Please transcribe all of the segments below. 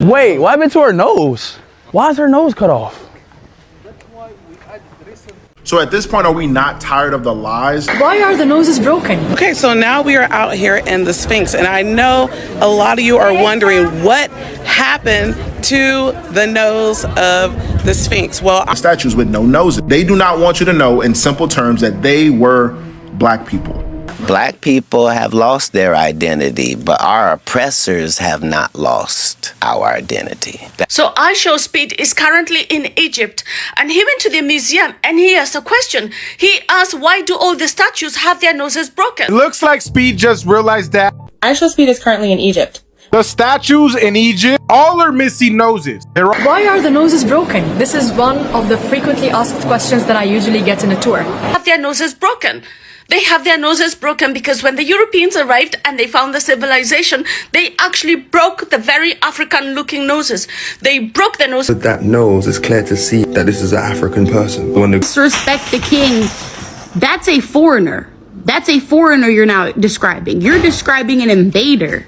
Wait, what happened to her nose? Why is her nose cut off? So at this point, are we not tired of the lies? Why are the noses broken? Okay, so now we are out here in the Sphinx, and I know a lot of you are wondering what happened to the nose of the Sphinx. Well, Statues with no noses. They do not want you to know in simple terms that they were black people. Black people have lost their identity, but our oppressors have not lost our identity. So IShowSpeed is currently in Egypt, and he went to the museum and he asked a question. He asked, why do all the statues have their noses broken? It looks like Speed just realized that IShowSpeed is currently in Egypt. the statues in Egypt all are missing noses. Why are the noses broken? This is one of the frequently asked questions that I usually get in a tour. Have their noses broken. They have their noses broken because when the Europeans arrived and they found the civilization, they actually broke the very African-looking noses. They broke the nose. With that nose, it's clear to see that this is an African person. Disrespect the king. That's a foreigner. That's a foreigner you're now describing. You're describing an invader.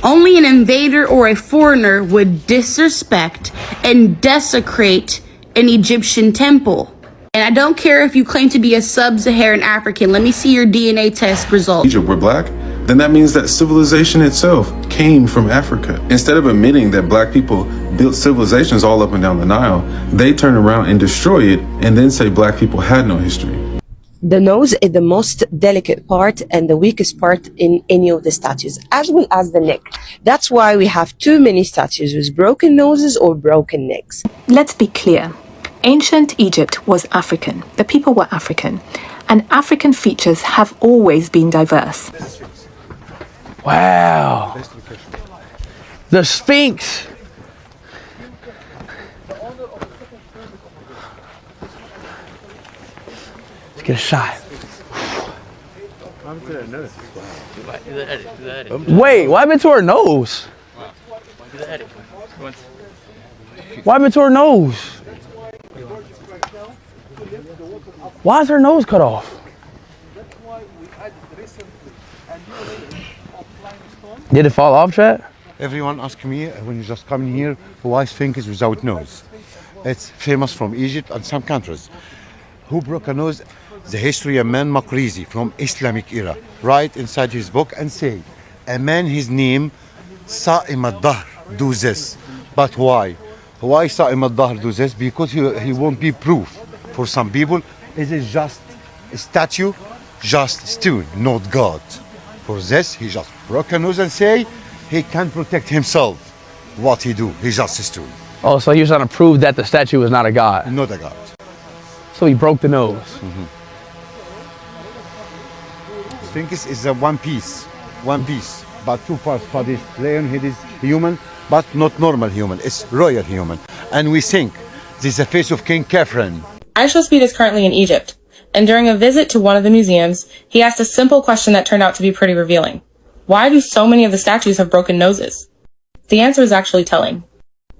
Only an invader or a foreigner would disrespect and desecrate an Egyptian temple. And I don't care if you claim to be a sub-Saharan African. Let me see your DNA test results. Egypt were black, then that means that civilization itself came from Africa. Instead of admitting that black people built civilizations all up and down the Nile, they turn around and destroy it and then say black people had no history. The nose is the most delicate part and the weakest part in any of the statues, as well as the neck. That's why we have too many statues with broken noses or broken necks. Let's be clear. Ancient Egypt was African. The people were African. And African features have always been diverse. Wow. The Sphinx. Let's get a shot. Wait, what happened to her nose? What happened to her nose? Why is her nose cut off? Did it fall off, chat? Everyone asks me when you just come in here why Sphinx is without nose. It's famous from Egypt and some countries. Who broke a nose? The historian man Makrizi from Islamic era. Write inside his book and say, a man his name Sa'im al-Dahr do this. But why? Why Sa'im al-Dahr do this? Because he won't be proof. For some people, it is just a statue, just stone, not God. For this, he just broke a nose and say he can protect himself. What he do? He just a stone. Oh, so he was trying to prove that the statue was not a god. Not a god. So he broke the nose. Sphinx is a one piece, but two parts. But this lionhead is human, but not normal human. It's royal human, and we think this is the face of King Khafre. IShowSpeed is currently in Egypt, and during a visit to one of the museums, he asked a simple question that turned out to be pretty revealing. Why do so many of the statues have broken noses? The answer is actually telling.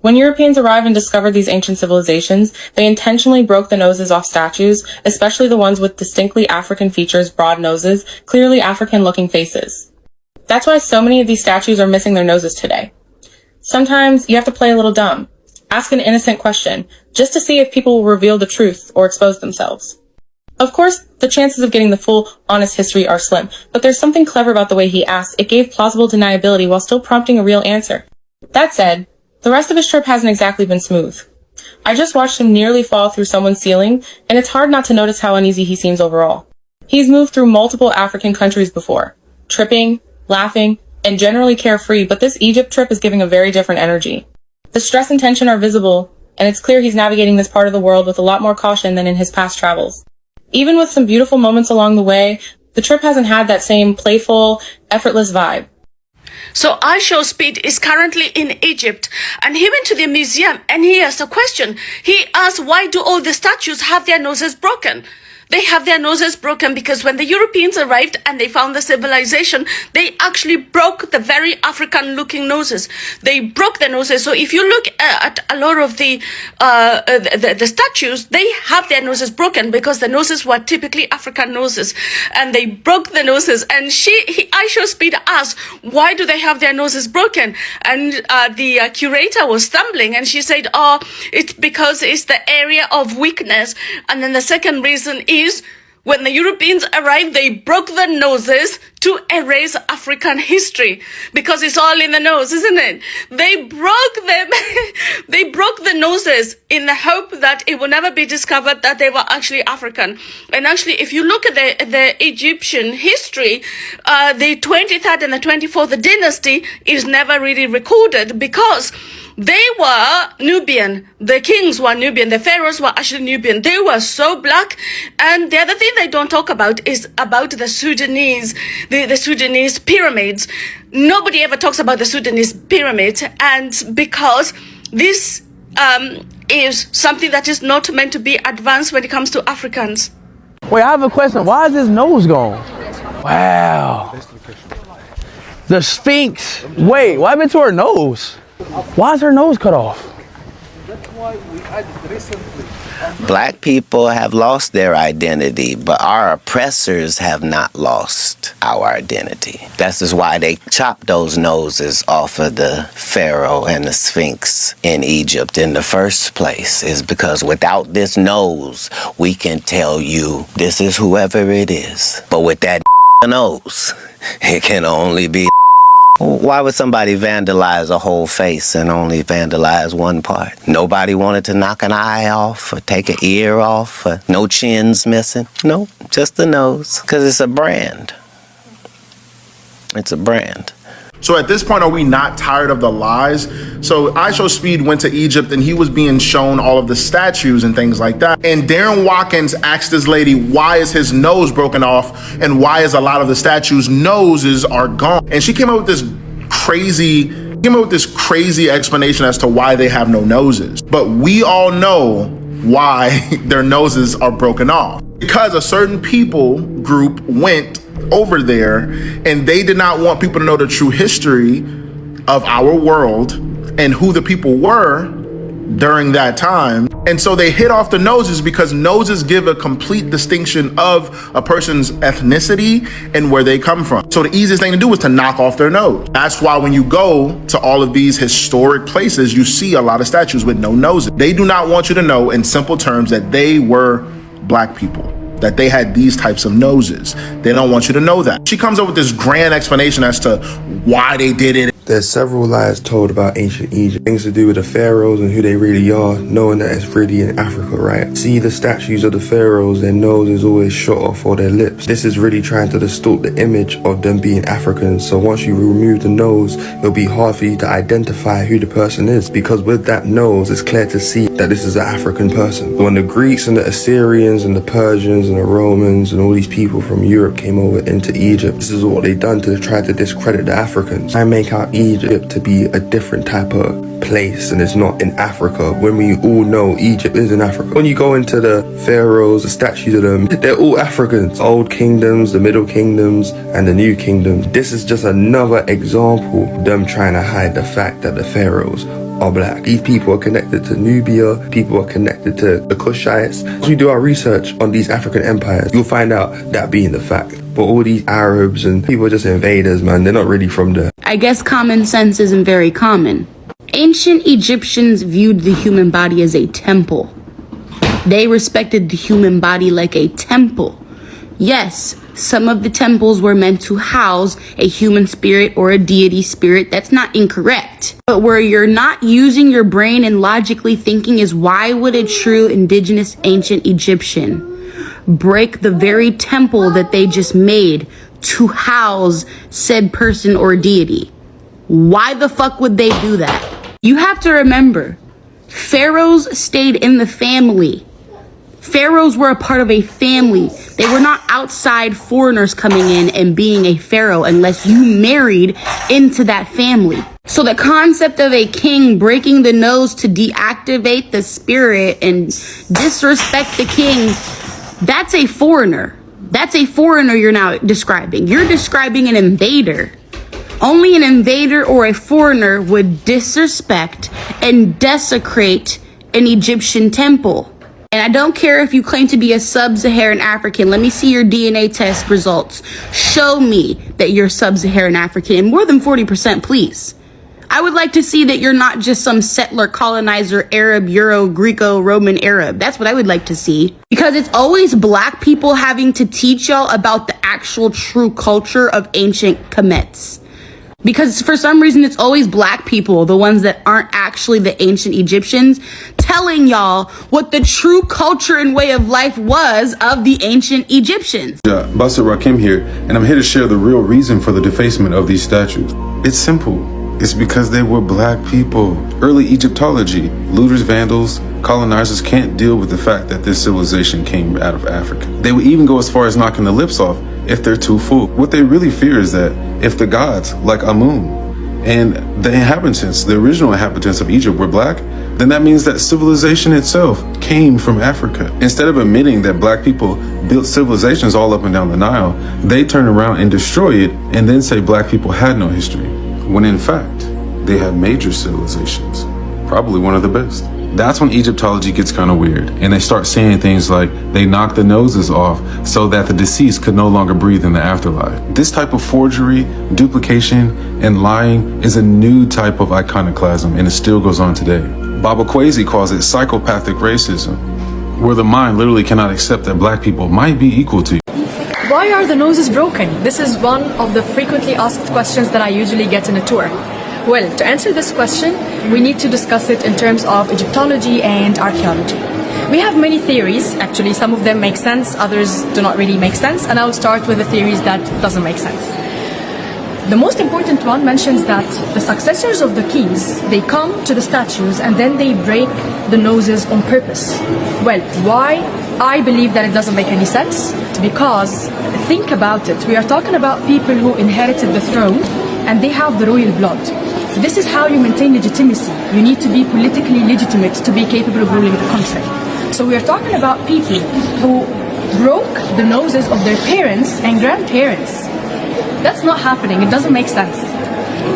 When Europeans arrived and discovered these ancient civilizations, they intentionally broke the noses off statues, especially the ones with distinctly African features, broad noses, clearly African-looking faces. That's why so many of these statues are missing their noses today. Sometimes you have to play a little dumb. Ask an innocent question, just to see if people will reveal the truth or expose themselves. Of course, the chances of getting the full, honest history are slim, but there's something clever about the way he asked. It gave plausible deniability while still prompting a real answer. That said, the rest of his trip hasn't exactly been smooth. I just watched him nearly fall through someone's ceiling, and it's hard not to notice how uneasy he seems overall. He's moved through multiple African countries before, tripping, laughing, and generally carefree, but this Egypt trip is giving a very different energy. The stress and tension are visible, and it's clear he's navigating this part of the world with a lot more caution than in his past travels. Even with some beautiful moments along the way, the trip hasn't had that same playful, effortless vibe. So IShowSpeed is currently in Egypt, and he went to the museum and he asked a question. He asked, why do all the statues have their noses broken? they have their noses broken because when the Europeans arrived and they found the civilization, they actually broke the very African-looking noses. They broke the noses. So if you look at a lot of the statues, they have their noses broken because the noses were typically African noses, and they broke the noses. And IShowSpeed asked, why do they have their noses broken? And the curator was stumbling, and she said, oh, it's because it's the area of weakness. And then the second reason is when the Europeans arrived, they broke the noses to erase African history because it's all in the nose, isn't it? They broke them. They broke the noses in the hope that it will never be discovered that they were actually African. And actually, if you look at the Egyptian history, the 23rd and the 24th dynasty is never really recorded because they were Nubian. The kings were Nubian. The pharaohs were actually Nubian. They were so black. And the other thing they don't talk about is about the Sudanese, the Sudanese pyramids. Nobody ever talks about the Sudanese pyramids. And because this is something that is not meant to be advanced when it comes to Africans. Wait, I have a question. Why is his nose gone? Wow. The Sphinx. Wait, what happened to her nose? Why is her nose cut off? That's why we had recently. Black people have lost their identity, but our oppressors have not lost our identity. That's just why they chopped those noses off of the Pharaoh and the Sphinx in Egypt in the first place, is because without this nose, we can tell you this is whoever it is. But with that nose, it can only be. Why would somebody vandalize a whole face and only vandalize one part? Nobody wanted to knock an eye off or take an ear off or no chins missing. No, just the nose, because it's a brand. It's a brand. So at this point, are we not tired of the lies? So IShowSpeed went to Egypt and he was being shown all of the statues and things like that. And Darren Watkins asked this lady, why is his nose broken off? And why is a lot of the statues' noses are gone? And she came up with this crazy explanation as to why they have no noses. But we all know why their noses are broken off. Because a certain people group went over there and they did not want people to know the true history of our world and who the people were during that time. And so they hit off the noses because noses give a complete distinction of a person's ethnicity and where they come from. So the easiest thing to do is to knock off their nose. That's why when you go to all of these historic places, you see a lot of statues with no noses. They do not want you to know in simple terms that they were black people, that they had these types of noses. They don't want you to know that. She comes up with this grand explanation as to why they did it. There's several lies told about ancient Egypt, things to do with the pharaohs and who they really are, knowing that it's really in Africa, right? See the statues of the pharaohs, their nose is always shot off, or their lips. This is really trying to distort the image of them being Africans. So once you remove the nose, it'll be hard for you to identify who the person is, because with that nose, it's clear to see that this is an African person. When the Greeks and the Assyrians and the Persians and the Romans and all these people from Europe came over into Egypt, this is what they done to try to discredit the Africans. I make out Egypt to be a different type of place, and it's not in Africa, when we all know Egypt is in Africa. When you go into the pharaohs, the statues of them, they're all Africans. Old kingdoms, the middle kingdoms, and the new kingdoms. This is just another example of them trying to hide the fact that the pharaohs are black. These people are connected to Nubia, people are connected to the Kushites. As we do our research on these African empires, you'll find out that being the fact. But all these Arabs and people are just invaders, man. They're not really from there. I guess common sense isn't very common. Ancient Egyptians viewed the human body as a temple. They respected the human body like a temple. Yes, some of the temples were meant to house a human spirit or a deity spirit. That's not incorrect. But where you're not using your brain and logically thinking is, why would a true indigenous ancient Egyptian break the very temple that they just made to house said person or deity? Why the fuck would they do that? You have to remember, pharaohs stayed in the family. Pharaohs were a part of a family. They were not outside foreigners coming in and being a pharaoh unless you married into that family. So the concept of a king breaking the nose to deactivate the spirit and disrespect the king That's a foreigner. That's a foreigner you're now describing. You're describing an invader. Only an invader or a foreigner would disrespect and desecrate an Egyptian temple. And I don't care if you claim to be a sub-Saharan African. Let me see your DNA test results. Show me that you're sub-Saharan African. And more than 40%, please. I would like to see that you're not just some settler, colonizer, Arab, Euro, Greco, Roman Arab. That's what I would like to see. Because it's always black people having to teach y'all about the actual true culture of ancient Kemets. Because for some reason, it's always black people, the ones that aren't actually the ancient Egyptians, telling y'all what the true culture and way of life was of the ancient Egyptians. Yeah, Basir Rakim here, and I'm here to share the real reason for the defacement of these statues. It's simple. It's because they were black people. Early Egyptology, looters, vandals, colonizers can't deal with the fact that this civilization came out of Africa. They would even go as far as knocking the lips off if they're too full. What they really fear is that if the gods, like Amun, and the inhabitants, the original inhabitants of Egypt were black, then that means that civilization itself came from Africa. Instead of admitting that black people built civilizations all up and down the Nile, they turn around and destroy it and then say black people had no history, when in fact, they had major civilizations, probably one of the best. That's when Egyptology gets kind of weird, and they start saying things like they knocked the noses off so that the deceased could no longer breathe in the afterlife. This type of forgery, duplication, and lying is a new type of iconoclasm, and it still goes on today. Baba Kwesi calls it psychopathic racism, where the mind literally cannot accept that black people might be equal to you. Why are the noses broken? This is one of the frequently asked questions that I usually get in a tour. Well, to answer this question, we need to discuss it in terms of Egyptology and archaeology. We have many theories. Actually, some of them make sense, others do not really make sense, and I'll start with the theories that doesn't make sense. The most important one mentions that the successors of the kings, they come to the statues and then they break the noses on purpose. Well, why? I believe that it doesn't make any sense, because think about it. We are talking about people who inherited the throne and they have the royal blood. This is how you maintain legitimacy. You need to be politically legitimate to be capable of ruling the country. So we are talking about people who broke the noses of their parents and grandparents. That's not happening. It doesn't make sense.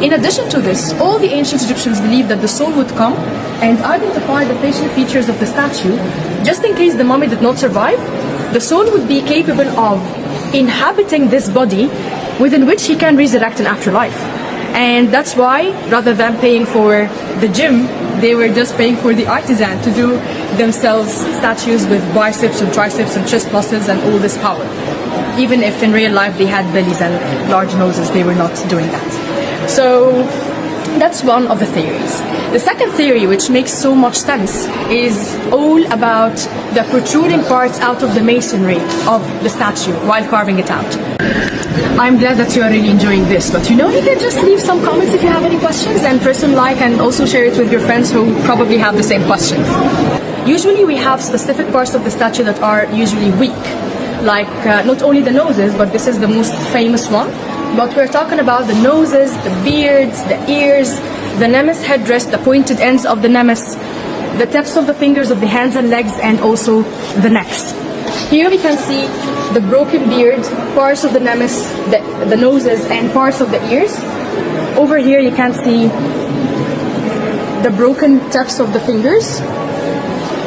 In addition to this, all the ancient Egyptians believed that the soul would come and identify the facial features of the statue. Just in case the mummy did not survive, the soul would be capable of inhabiting this body within which he can resurrect in afterlife. And that's why, rather than paying for the gym, they were just paying for the artisan to do themselves statues with biceps and triceps and chest muscles and all this power. Even if in real life they had bellies and large noses, they were not doing that. So that's one of the theories. The second theory, which makes so much sense, is all about the protruding parts out of the masonry of the statue while carving it out. I'm glad that you are really enjoying this, but you can just leave some comments if you have any questions and press on like and also share it with your friends who probably have the same questions. Usually we have specific parts of the statue that are usually weak, like not only the noses, but this is the most famous one. But we're talking about the noses, the beards, the ears, the nemes headdress, the pointed ends of the nemes, the tips of the fingers of the hands and legs, and also the necks. Here we can see the broken beard, parts of the nemes, the noses, and parts of the ears. Over here you can see the broken tips of the fingers.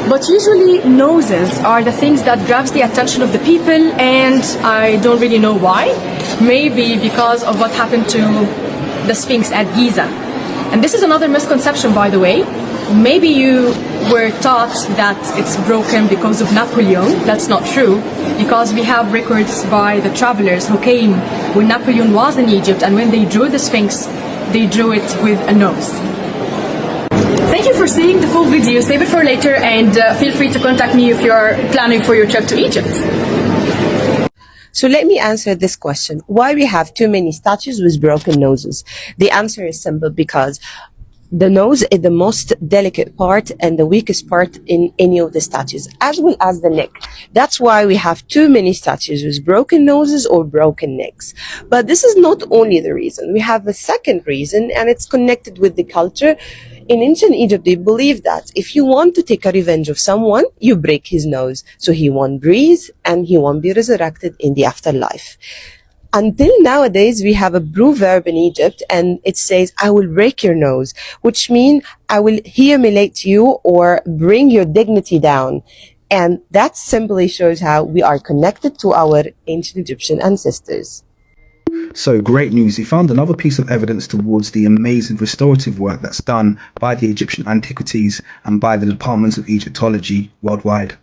But usually noses are the things that grabs the attention of the people, and I don't really know why. Maybe because of what happened to the Sphinx at Giza. And this is another misconception, by the way. Maybe you were taught that it's broken because of Napoleon. That's not true, because we have records by the travelers who came when Napoleon was in Egypt, and when they drew the Sphinx, they drew it with a nose. Thank you for seeing the full video. Save it for later, and feel free to contact me if you're planning for your trip to Egypt. So let me answer this question. Why we have too many statues with broken noses? The answer is simple, because the nose is the most delicate part and the weakest part in any of the statues, as well as the neck. That's why we have too many statues with broken noses or broken necks. But this is not only the reason. We have a second reason, and it's connected with the culture. In ancient Egypt, they believed that if you want to take a revenge of someone, you break his nose. So he won't breathe and he won't be resurrected in the afterlife. Until nowadays, we have a proverb in Egypt and it says, I will break your nose, which means I will humiliate you or bring your dignity down. And that simply shows how we are connected to our ancient Egyptian ancestors. So great news, he found another piece of evidence towards the amazing restorative work that's done by the Egyptian antiquities and by the departments of Egyptology worldwide.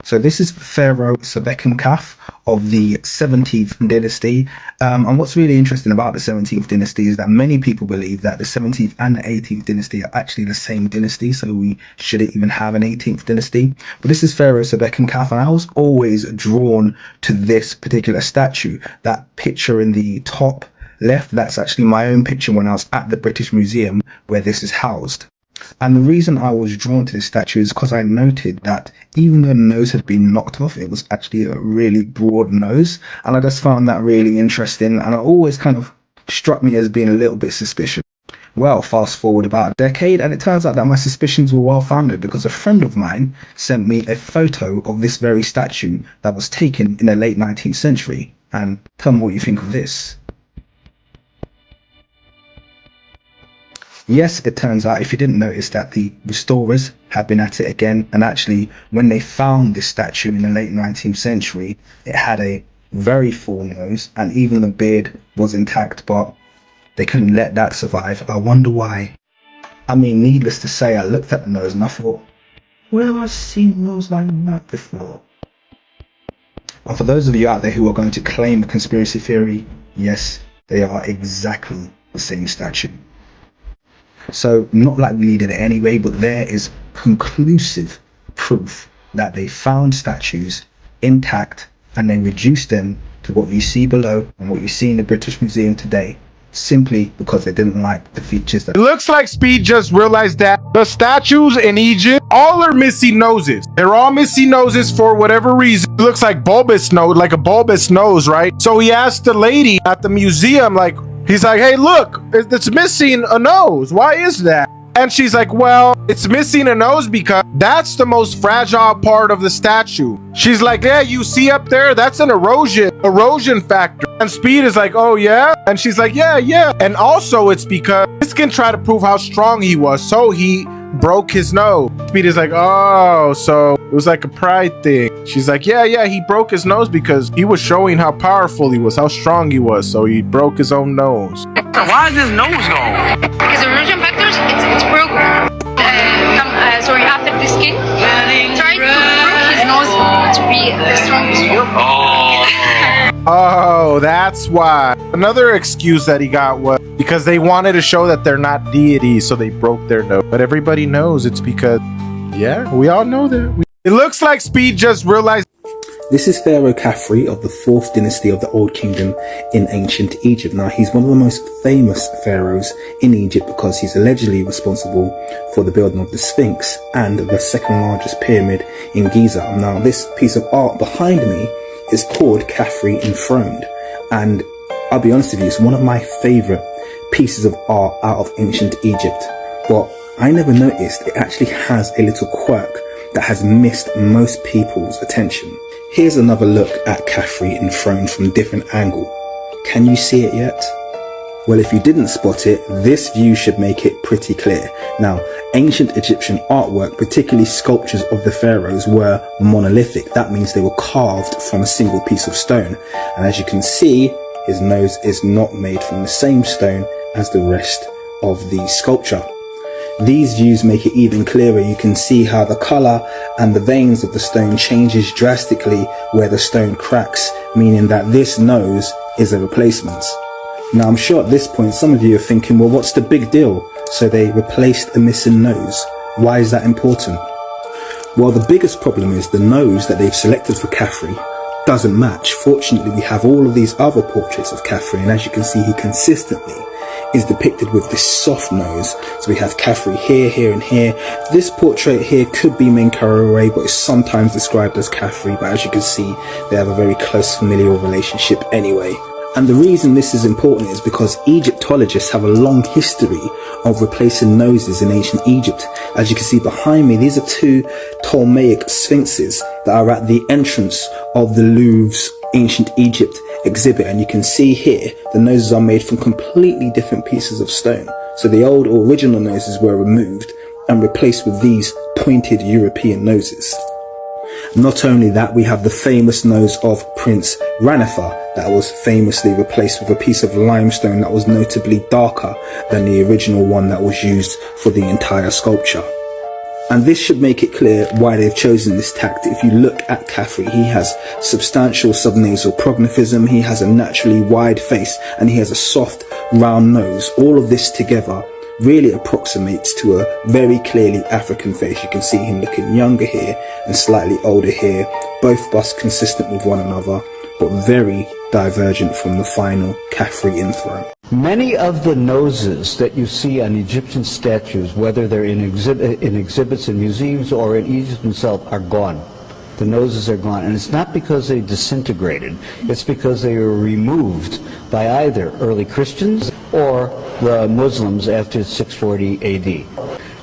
So this is Pharaoh Sebekhemkaf of the 17th dynasty. And what's really interesting about the 17th dynasty is that many people believe that the 17th and the 18th dynasty are actually the same dynasty, so we shouldn't even have an 18th dynasty. But this is Pharaoh Sebekhemkaf, and I was always drawn to this particular statue. That picture in the top left, that's actually my own picture when I was at the British Museum where this is housed. And the reason I was drawn to this statue is because I noted that even though the nose had been knocked off, it was actually a really broad nose. And I just found that really interesting. And it always kind of struck me as being a little bit suspicious. Well, fast forward about a decade, and it turns out that my suspicions were well founded because a friend of mine sent me a photo of this very statue that was taken in the late 19th century. And tell me what you think of this. Yes, it turns out, if you didn't notice, that the restorers had been at it again, and actually when they found this statue in the late 19th century, it had a very full nose and even the beard was intact, but they couldn't let that survive. I wonder why. I mean, needless to say, I looked at the nose and I thought, where have I seen a nose like that before? And for those of you out there who are going to claim a conspiracy theory, yes, they are exactly the same statue. So not like we needed it anyway, but there is conclusive proof that they found statues intact and they reduced them to what you see below and what you see in the British Museum today, simply because they didn't like the features that... It looks like Speed just realized that the statues in Egypt all are missing noses. They're all missing noses for whatever reason. It looks like bulbous nose, like a bulbous nose, right? So he asked the lady at the museum, like, he's like, hey, look, it's missing a nose. Why is that? And she's like, well, it's missing a nose because that's the most fragile part of the statue. She's like, yeah, you see up there, that's an erosion factor. And Speed is like, oh yeah? And she's like, yeah. And also it's because this can try to prove how strong he was. So he broke his nose. Speed is like, oh, so it was like a pride thing. She's like, yeah, he broke his nose because he was showing how powerful he was, how strong he was. So he broke his own nose. Why is his nose gone? Because erosion factors, it's broke. Sorry, after the skin, try to prove his nose to be the strongest one. Oh, that's why. Another excuse that he got was because they wanted to show that they're not deities, so they broke their nose. But everybody knows it's because, yeah, we all know that. It looks like Speed just realized. This is Pharaoh Khafre of the 4th dynasty of the Old Kingdom in ancient Egypt. Now, he's one of the most famous pharaohs in Egypt because he's allegedly responsible for the building of the Sphinx and the second largest pyramid in Giza. Now, this piece of art behind me is called Khafre Enthroned. And I'll be honest with you, it's one of my favorite pieces of art out of ancient Egypt. But I never noticed it actually has a little quirk that has missed most people's attention. Here's another look at Khafre Enthroned from a different angle. Can you see it yet? Well, if you didn't spot it, this view should make it pretty clear. Now, ancient Egyptian artwork, particularly sculptures of the pharaohs, were monolithic. That means they were carved from a single piece of stone. And as you can see, his nose is not made from the same stone as the rest of the sculpture. These views make it even clearer. You can see how the color and the veins of the stone changes drastically where the stone cracks, meaning that this nose is a replacement. Now, I'm sure at this point some of you are thinking, well, what's the big deal? So they replaced a missing nose. Why is that important? Well, the biggest problem is the nose that they've selected for Khafre doesn't match. Fortunately, we have all of these other portraits of Khafre, and as you can see, he consistently is depicted with this soft nose. So we have Khafre here, and here. This portrait here could be Menkaure, but it's sometimes described as Khafre, but as you can see, they have a very close familial relationship anyway. And the reason this is important is because Egyptologists have a long history of replacing noses in ancient Egypt. As you can see behind me, these are two Ptolemaic sphinxes that are at the entrance of the Louvre's Ancient Egypt exhibit. And you can see here, the noses are made from completely different pieces of stone. So the old original noses were removed and replaced with these pointed European noses. Not only that, we have the famous nose of Prince Ranifer that was famously replaced with a piece of limestone that was notably darker than the original one that was used for the entire sculpture. And this should make it clear why they've chosen this tact. If you look at Khafre, he has substantial subnasal prognathism, he has a naturally wide face, and he has a soft, round nose. All of this together really approximates to a very clearly African face. You can see him looking younger here and slightly older here, both busts consistent with one another, but very divergent from the final Khafre inthrone. Many of the noses that you see on Egyptian statues, whether they're in exhibits in museums or in Egypt itself, are gone. The noses are gone, and it's not because they disintegrated, it's because they were removed by either early Christians or the Muslims after 640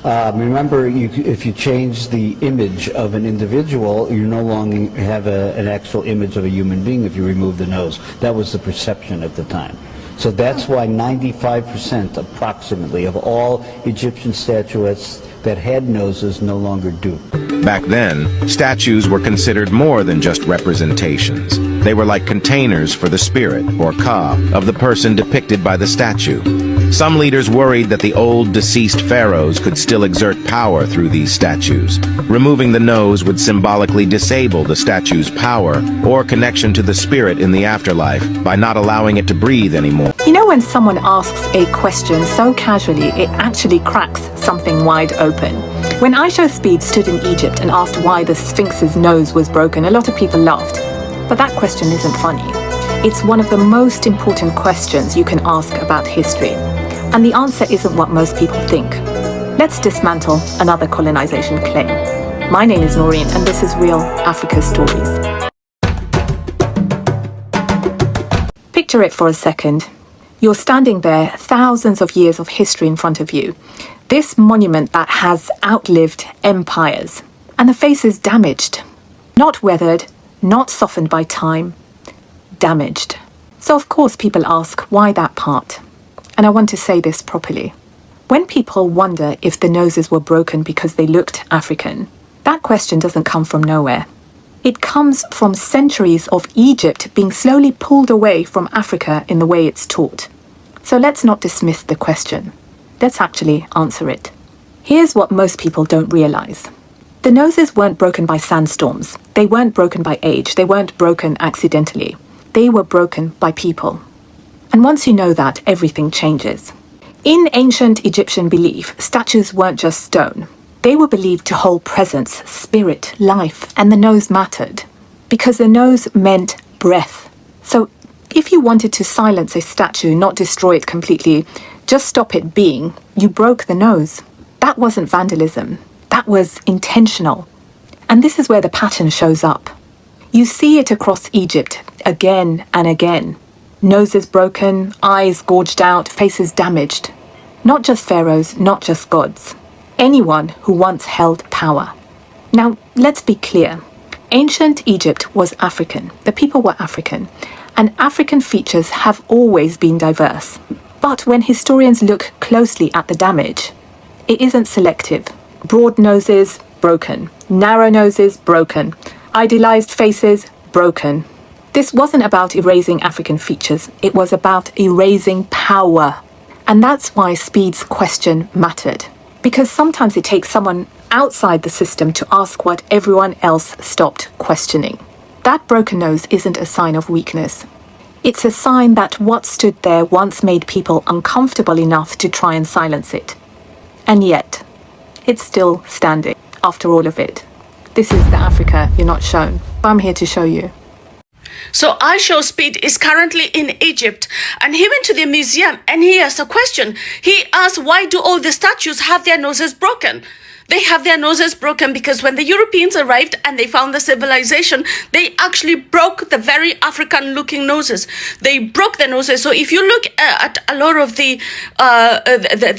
AD. Remember, if you change the image of an individual, you no longer have an actual image of a human being if you remove the nose. That was the perception at the time. So that's why 95% approximately of all Egyptian statuettes that had noses no longer do. Back then, statues were considered more than just representations. They were like containers for the spirit, or ka, of the person depicted by the statue. Some leaders worried that the old deceased pharaohs could still exert power through these statues. Removing the nose would symbolically disable the statue's power or connection to the spirit in the afterlife by not allowing it to breathe anymore. You know, when someone asks a question so casually, it actually cracks something wide open. When IShowSpeed stood in Egypt and asked why the Sphinx's nose was broken, a lot of people laughed. But that question isn't funny. It's one of the most important questions you can ask about history. And the answer isn't what most people think. Let's dismantle another colonization claim. My name is Noreen, and this is Real Africa Stories. Picture it for a second. You're standing there, thousands of years of history in front of you. This monument that has outlived empires. And the face is damaged. Not weathered, not softened by time. Damaged. So of course people ask, why that part? And I want to say this properly. When people wonder if the noses were broken because they looked African, that question doesn't come from nowhere. It comes from centuries of Egypt being slowly pulled away from Africa in the way it's taught. So let's not dismiss the question. Let's actually answer it. Here's what most people don't realize. The noses weren't broken by sandstorms. They weren't broken by age. They weren't broken accidentally. They were broken by people. And once you know that, everything changes. In ancient Egyptian belief, statues weren't just stone. They were believed to hold presence, spirit, life, and the nose mattered. Because the nose meant breath. So if you wanted to silence a statue, not destroy it completely, just stop it being, you broke the nose. That wasn't vandalism. That was intentional. And this is where the pattern shows up. You see it across Egypt again and again. Noses broken, eyes gouged out, faces damaged. Not just pharaohs, not just gods. Anyone who once held power. Now, let's be clear. Ancient Egypt was African. The people were African. And African features have always been diverse. But when historians look closely at the damage, it isn't selective. Broad noses, broken. Narrow noses, broken. Idealized faces, broken. This wasn't about erasing African features. It was about erasing power. And that's why Speed's question mattered. Because sometimes it takes someone outside the system to ask what everyone else stopped questioning. That broken nose isn't a sign of weakness. It's a sign that what stood there once made people uncomfortable enough to try and silence it. And yet, it's still standing after all of it. This is the Africa you're not shown. I'm here to show you. So IShowSpeed is currently in Egypt, and he went to the museum and he asked a question. He asked, why do all the statues have their noses broken? They have their noses broken because when the Europeans arrived and they found the civilization, they actually broke the very African-looking noses. They broke the noses. So if you look at a lot of the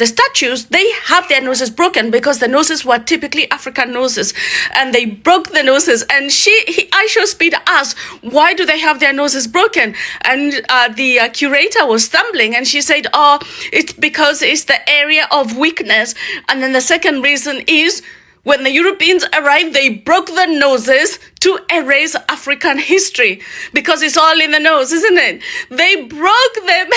statues, they have their noses broken because the noses were typically African noses, and they broke the noses. And IShowSpeed asked, why do they have their noses broken? And the curator was stumbling, and she said, oh, it's because it's the area of weakness. And then the second reason is when the Europeans arrived, they broke the noses to erase African history, because it's all in the nose, isn't it? They broke them.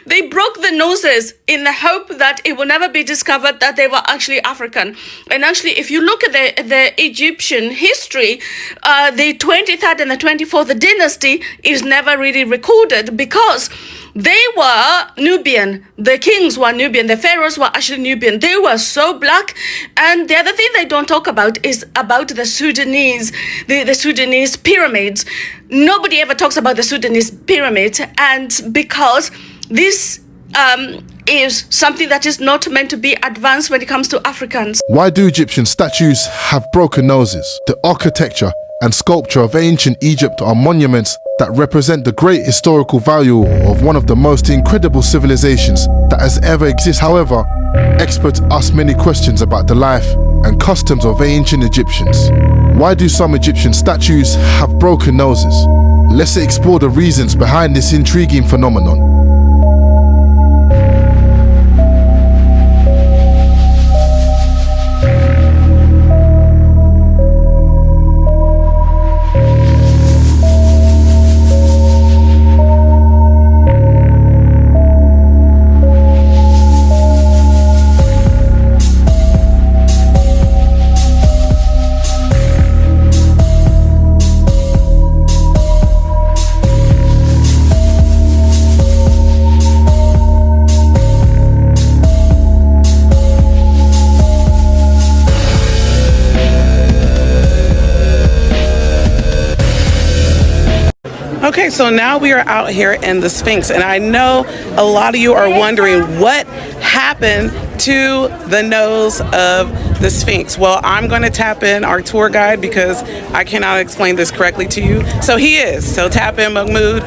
They broke the noses in the hope that it will never be discovered that they were actually African. And actually, if you look at the Egyptian history, the 23rd and the 24th dynasty is never really recorded because they were Nubian. The kings were Nubian. The pharaohs were actually Nubian. They were so black. And the other thing they don't talk about is about the Sudanese, the Sudanese pyramids. Nobody ever talks about the Sudanese pyramids, and because this is something that is not meant to be advanced when it comes to Africans. Why do Egyptian statues have broken noses? The architecture and sculpture of ancient Egypt are monuments that represent the great historical value of one of the most incredible civilizations that has ever existed. However, experts ask many questions about the life and customs of ancient Egyptians. Why do some Egyptian statues have broken noses? Let's explore the reasons behind this intriguing phenomenon. Okay, so now we are out here in the Sphinx, and I know a lot of you are wondering what happened to the nose of the Sphinx. Well, I'm going to tap in our tour guide because I cannot explain this correctly to you. So he is. So tap in, Mahmoud.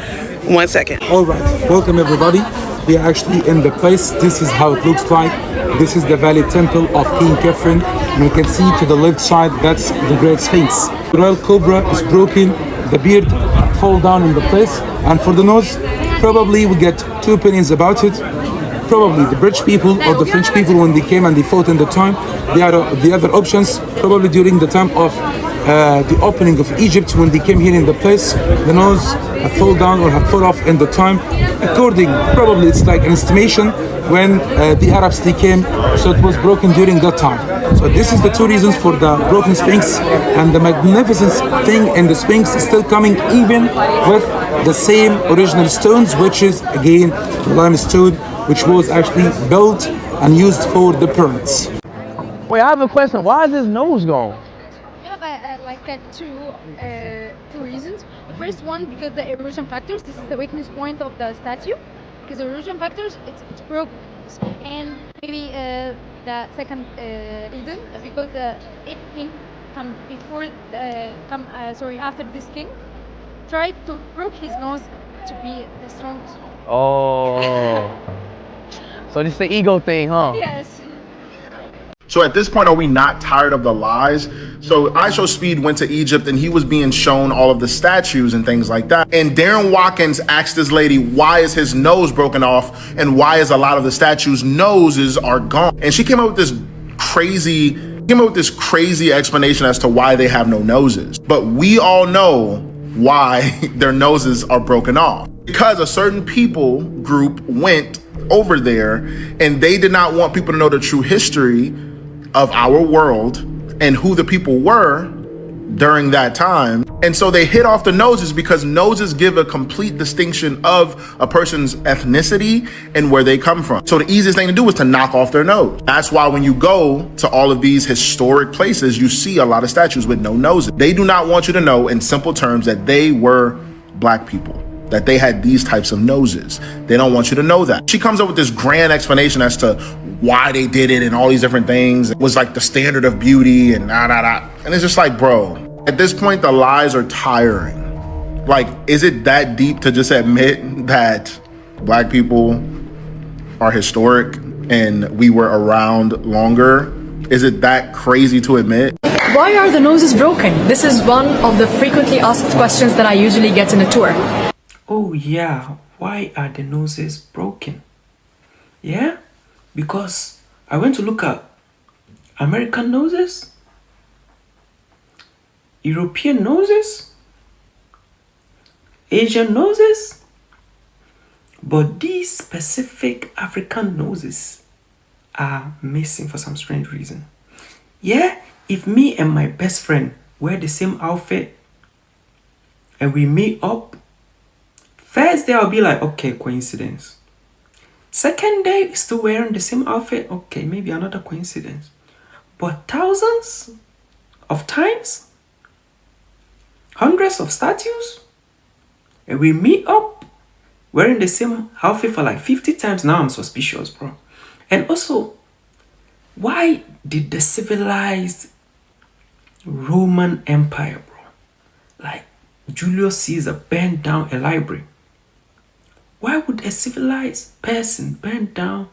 1 second. All right, welcome everybody. We are actually in the place. This is how it looks like. This is the Valley Temple of King Khafre, and we can see to the left side, that's the Great Sphinx. The Royal Cobra is broken, the beard fall down in the place, and for the nose, probably we get two opinions about it. Probably the British people or the French people when they came and they fought in the time. They are the other options, probably during the time of the opening of Egypt when they came here in the place, the nose had fall down or had fall off in the time. According, probably it's like an estimation when the Arabs they came, so it was broken during that time. So this is the two reasons for the broken Sphinx, and the magnificent thing in the Sphinx is still coming even with the same original stones, which is again the limestone, which was actually built and used for the pyramids. Wait, I have a question. Why is his nose gone? Two reasons. The first one, because the erosion factors. This is the weakness point of the statue. Because erosion factors, it's broken. And maybe the second reason, because it come before after this king tried to broke his nose to be the strongest. Oh. So this is the ego thing, huh? Yes. So at this point, are we not tired of the lies? So IShowSpeed went to Egypt and he was being shown all of the statues and things like that. And Darren Watkins asked this lady, why is his nose broken off? And why is a lot of the statues' noses are gone? And she came up with this crazy explanation as to why they have no noses. But we all know why their noses are broken off. Because a certain people group went over there and they did not want people to know the true history of our world and who the people were during that time. And so they hit off the noses because noses give a complete distinction of a person's ethnicity and where they come from. So the easiest thing to do is to knock off their nose. That's why when you go to all of these historic places, you see a lot of statues with no noses. They do not want you to know in simple terms that they were black people. that they had these types of noses. They don't want you to know that. She comes up with this grand explanation as to why they did it and all these different things. It was like the standard of beauty and And it's just like, bro, at this point, the lies are tiring. Like, is it that deep to just admit that Black people are historic and we were around longer? Is it that crazy to admit? Why are the noses broken? This is one of the frequently asked questions that I usually get in a tour. Oh yeah, why are the noses broken? Yeah, because I went to look at American noses, European noses, Asian noses, but these specific African noses are missing for some strange reason. Yeah, if me and my best friend wear the same outfit and we meet up, first day I'll be like, okay, coincidence. Second day, still wearing the same outfit, okay, maybe another coincidence. But thousands of times, hundreds of statues, and we meet up wearing the same outfit for like 50 times, now I'm suspicious, bro. And also, why did the civilized Roman Empire, bro, like Julius Caesar, burn down a library? Why would a civilized person burn down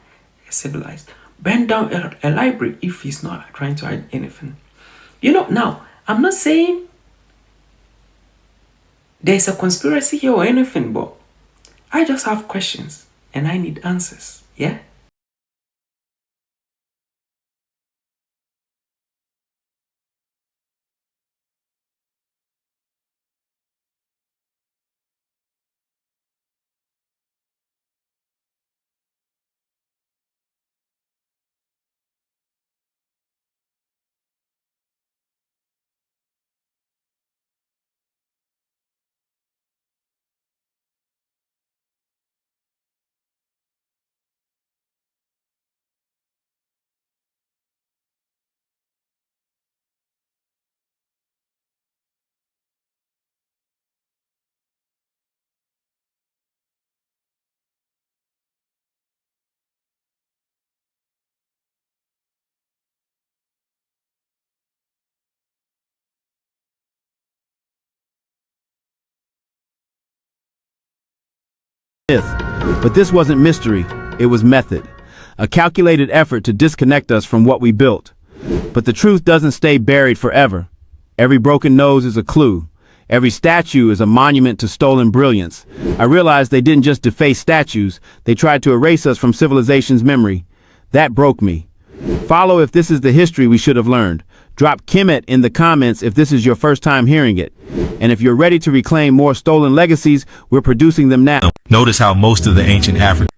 a library if he's not trying to hide anything? You know, now, I'm not saying there's a conspiracy here or anything, but I just have questions and I need answers, yeah? But this wasn't mystery, it was method. A calculated effort to disconnect us from what we built. But the truth doesn't stay buried forever. Every broken nose is a clue. Every statue is a monument to stolen brilliance. I realized they didn't just deface statues, they tried to erase us from civilization's memory. That broke me. Follow if this is the history we should have learned. Drop Kemet in the comments if this is your first time hearing it. And if you're ready to reclaim more stolen legacies, we're producing them now. Notice how most of the ancient African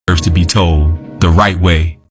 deserves to be told the right way.